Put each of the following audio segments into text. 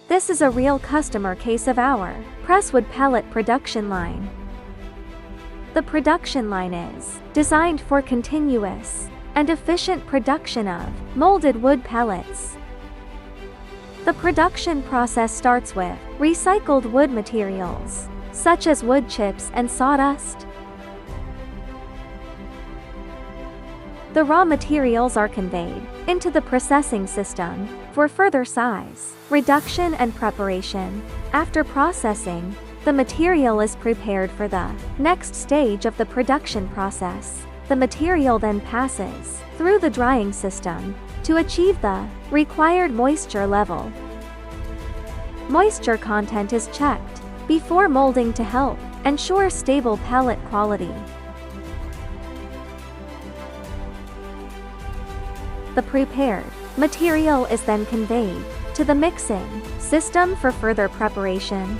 This is a real customer case of our Presswood Pallet production line. The production line is designed for continuous and efficient production of molded wood pallets. The production process starts with recycled wood materials, such as wood chips and sawdust. The raw materials are conveyed into the processing system for further size reduction and preparation. After processing, the material is prepared for the next stage of the production process. The material then passes through the drying system to achieve the required moisture level. Moisture content is checked before molding to help ensure stable pallet quality. The prepared material is then conveyed to the mixing system for further preparation.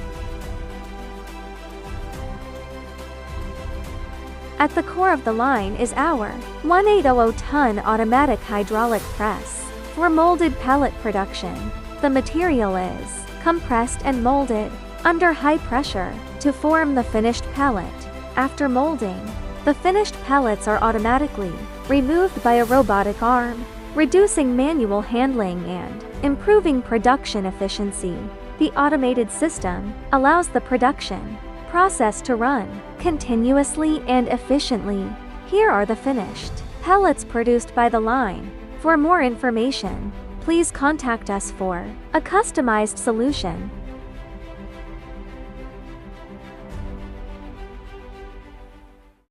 At the core of the line is our 1800-ton automatic hydraulic press for molded pallet production. The material is compressed and molded under high pressure to form the finished pallet. After molding, the finished pallets are automatically removed by a robotic arm, reducing manual handling and improving production efficiency. The automated system allows the production process to run continuously and efficiently. Here are the finished pallets produced by the line. For more information, please contact us for a customized solution.